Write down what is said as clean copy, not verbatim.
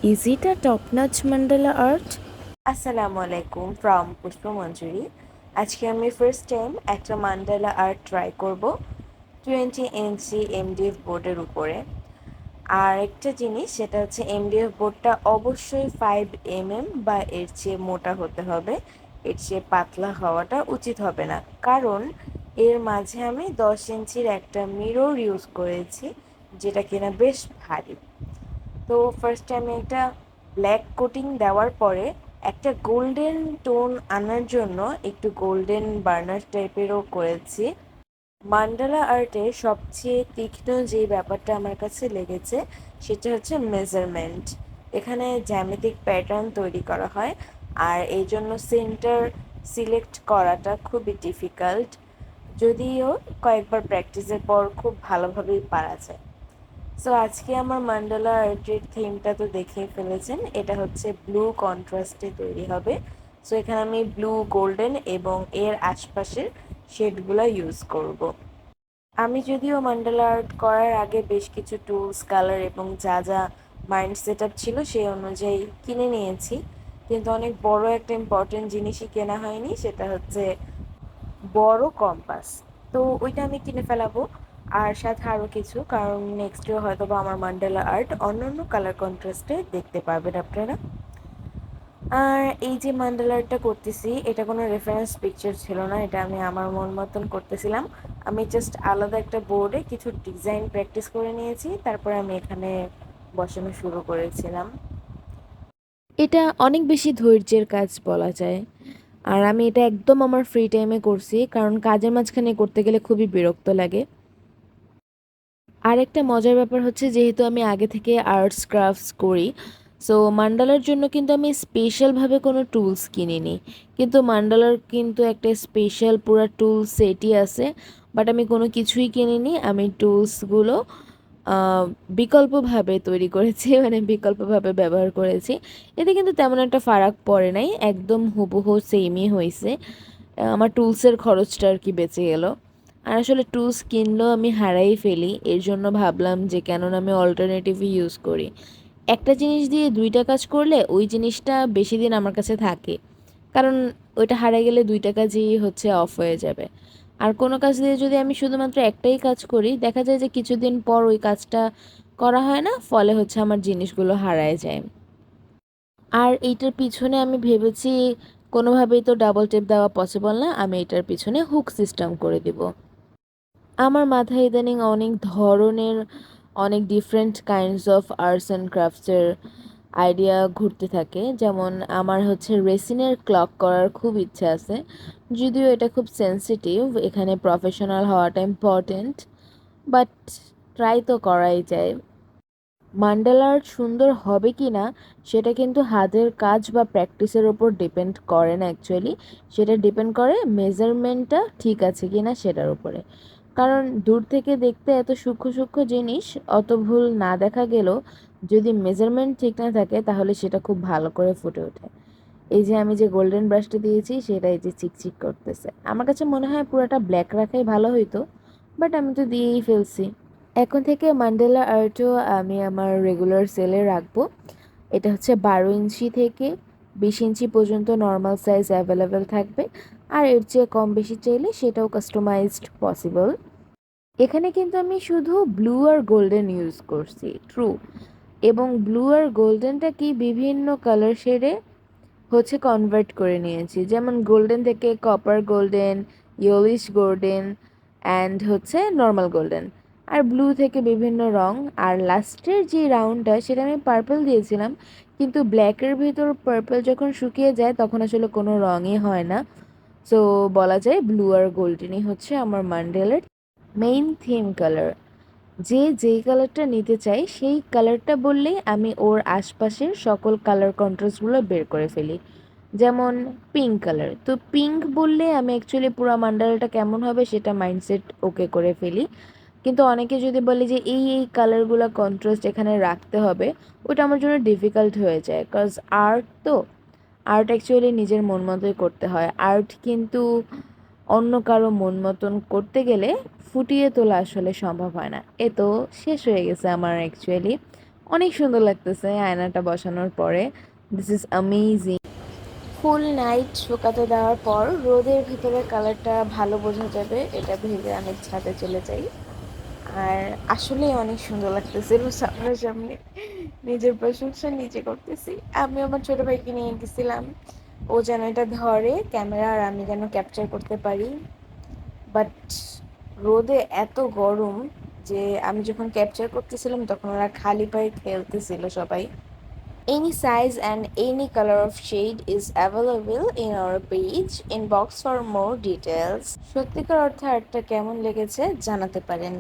Is it a top-notch mandala art? আসসালামু আলাইকুম from পুষ্পমঞ্জুরি। আজকে আমি ফার্স্ট টাইম একটা মান্ডালা আর্ট ট্রাই করব 20 ইঞ্চি এমডিএফ বোর্ডের উপরে। আর একটা জিনিস সেটা হচ্ছে এমডিএফ বোর্ডটা অবশ্যই 5 mm বা এর চেয়ে মোটা হতে হবে, এর চেয়ে পাতলা হওয়াটা উচিত হবে না, কারণ এর মাঝে আমি 10 ইঞ্চির একটা মিরর ইউজ করেছি যেটা কিনা বেশ ভারী। তো ফার্স্টে আমি একটা ব্ল্যাক কোটিং দেওয়ার পরে একটা গোল্ডেন টোন আনার জন্য একটু গোল্ডেন বার্নার টাইপেরও করেছি। মান্ডালা আর্টে সবচেয়ে তীক্ষ্ণ যে ব্যাপারটা আমার কাছে লেগেছে সেটা হচ্ছে মেজারমেন্ট। এখানে জ্যামিতিক প্যাটার্ন তৈরি করা হয়, আর এই জন্য সেন্টার সিলেক্ট করাটা খুবই ডিফিকাল্ট, যদিও কয়েকবার প্র্যাকটিসের পর খুব ভালোভাবেই পারা যায়। সো আজকে আমার মান্ডালা আর্টের থিমটা তো দেখেই ফেলেছেন, এটা হচ্ছে ব্লু কন্ট্রাস্টে তৈরি হবে। সো এখানে আমি ব্লু, গোল্ডেন এবং এর আশপাশের শেডগুলো ইউজ করব। আমি যদিও মান্ডালা আর্ট করার আগে বেশ কিছু টুলস, কালার এবং যা যা মাইন্ড সেট আপ ছিল সেই অনুযায়ী কিনে নিয়েছি, কিন্তু অনেক বড় একটা ইম্পর্টেন্ট জিনিসই কেনা হয়নি, সেটা হচ্ছে বড় কম্পাস। তো ওইটা আমি কিনে ফেলাবো, আর সাথে আরও কিছু, কারণ নেক্সট ডে হয়তো বা আমার মান্ডালা আর্ট অন্য অন্য কালার কন্ট্রাস্টে দেখতে পারবেন আপনারা। আর এই যে মান্ডালা আর্টটা করতেছি এটা কোনো রেফারেন্স পিকচার ছিল না, এটা আমি আমার মন মতন করতেছিলাম। আমি জাস্ট আলাদা একটা বোর্ডে কিছু ডিজাইন প্র্যাকটিস করে নিয়েছি, তারপরে আমি এখানে বসানো শুরু করেছিলাম। এটা অনেক বেশি ধৈর্যের কাজ বলা যায়। আর আমি এটা একদম আমার ফ্রি টাইমে করছি, কারণ কাজের মাঝখানে করতে গেলে খুবই বিরক্ত লাগে। আর একটা মজার ব্যাপার হচ্ছে, যেহেতু আমি আগে থেকে আর্টস ক্রাফটস করি, সো মান্ডালার জন্য কিন্তু আমি স্পেশালভাবে কোনো টুলস কিনিনি। কিন্তু মান্ডালার কিন্তু একটা স্পেশাল পুরো টুল সেটই আছে, বাট আমি কোনো কিছুই কিনিনি। আমি টুলসগুলো বিকল্পভাবে তৈরি করেছি, মানে বিকল্পভাবে ব্যবহার করেছি। এতে কিন্তু তেমন একটা ফারাক পড়ে নাই, একদম হুবহু সেমই হয়েছে। আমার টুলসের খরচটা আর কি বেঁচে গেল। আর আসলে টুলস কিনলেও আমি হারাই ফেলি, এর জন্য ভাবলাম যে কেন না আমি অল্টারনেটিভই ইউজ করি। একটা জিনিস দিয়ে দুইটা কাজ করলে ওই জিনিসটা বেশি দিন আমার কাছে থাকে, কারণ ওইটা হারিয়ে গেলে দুইটা কাজই হচ্ছে অফ হয়ে যাবে। আর কোনো কাজ দিয়ে যদি আমি শুধুমাত্র একটাই কাজ করি, দেখা যায় যে কিছুদিন পর ওই কাজটা করা হয় না, ফলে হচ্ছে আমার জিনিসগুলো হারায় যায়। আর এইটার পিছনে আমি ভেবেছি কোনোভাবেই তো ডাবল টেপ দেওয়া পসিবল না, আমি এটার পিছনে হুক সিস্টেম করে দিব। আমার মাথায় ইদানিং অনেক ধরনের, অনেক different kinds of arts and ক্রাফটসের আইডিয়া ঘুরতে থাকে। যেমন আমার হচ্ছে রেসিনের ক্লক করার খুব ইচ্ছা আছে, যদিও এটা খুব সেন্সিটিভ, এখানে প্রফেশনাল হওয়াটা ইম্পর্টেন্ট, বাট ট্রাই তো করাই যায়। মান্ডালা আর্ট সুন্দর হবে কি না সেটা কিন্তু হাতের কাজ বা প্র্যাকটিসের ওপর ডিপেন্ড করে না অ্যাকচুয়ালি, সেটা ডিপেন্ড করে মেজারমেন্টটা ঠিক আছে কি না সেটার উপরে। কারণ দূর থেকে দেখতে এত সূক্ষ্ম সূক্ষ্ম জিনিস অত ভুল না দেখা গেলেও যদি মেজারমেন্ট ঠিক না থাকে তাহলে সেটা খুব ভালো করে ফুটে ওঠে। এই যে আমি যে গোল্ডেন ব্রাশটা দিয়েছি সেটা এই যে চিকচিক করতেছে, আমার কাছে মনে হয় পুরোটা ব্ল্যাক রাখাই ভালো হইতো, বাট আমি তো দিয়েই ফেলছি। এখন থেকে মান্ডালা আর্টও আমি আমার রেগুলার সেলে রাখবো। এটা হচ্ছে 12 ইঞ্চি থেকে 20 ইঞ্চি পর্যন্ত নর্মাল সাইজ অ্যাভেলেবেল থাকবে, আর এর চেয়ে কম বেশি চাইলে সেটাও কাস্টমাইজড পসিবল। এখানে কিন্তু আমি শুধু ব্লু আর গোল্ডেন ইউজ করছি, ট্রু। এবং ব্লু আর গোল্ডেনটা কি বিভিন্ন কালার শেডে হচ্ছে কনভার্ট করে নিয়েছি, যেমন গোল্ডেন থেকে copper golden, yellowish golden, and হচ্ছে নর্মাল গোল্ডেন। আর ব্লু থেকে বিভিন্ন রং। আর লাস্টের যে রাউন্ডটা সেটা আমি পার্পল দিয়েছিলাম, কিন্তু ব্ল্যাকের ভিতর পার্পল যখন শুকিয়ে যায় তখন আসলে কোনো রঙই হয় না। সো বলা যায় ব্লু আর গোল্ডেনই হচ্ছে আমার মান্ডেলের মেইন থিম কালার। যে যেই কালারটা নিতে চাই সেই কালারটা বললেই আমি ওর আশপাশের সকল কালার কন্ট্রাস্টগুলো বের করে ফেলি। যেমন পিঙ্ক কালার, তো পিঙ্ক বললে আমি অ্যাকচুয়ালি পুরো মান্ডালাটা কেমন হবে সেটা মাইন্ডসেট ওকে করে ফেলি। কিন্তু অনেকে যদি বলে যে এই এই কালারগুলো কন্ট্রাস্ট এখানে রাখতে হবে, ওটা আমার জন্য ডিফিকাল্ট হয়ে যায়, কজ আর্ট তো, আর্ট অ্যাকচুয়ালি নিজের মন মতোই করতে হয়। আর্ট কিন্তু অন্য কারো মন মতন করতে গেলে ফুটিয়ে তোলা আসলে সম্ভব হয় না। এ তো শেষ হয়ে গেছে আমার অ্যাকচুয়ালি অনেক সুন্দর লাগতেছে আয়নাটা বসানোর পরে। This is amazing. Full night শুকাতে দেওয়ার পর রোদের ভিতরে কালারটা ভালো বোঝা যাবে এটা ভেবে আমি ছাদে চলে যাই। আর আসলেই অনেক সুন্দর লাগতেছিল সামনাসামনি, নিজের প্রশংসা নিজে করতেছি। আমি আমার ছোট ভাইকে নিয়ে গেছিলাম, ও যেন এটা ধরে ক্যামেরা আর আমি যেন ক্যাপচার করতে পারি। বাট রোদে এত গরম যে আমি যখন ক্যাপচার করতেছিলাম তখন ওরা খালি পায়ে খেলতেছিল সবাই। Any size and any color of shade is available in our page. Inbox for more details. সত্যিকার অর্থে আর্টটা কেমন লেগেছে জানাতে পারেন।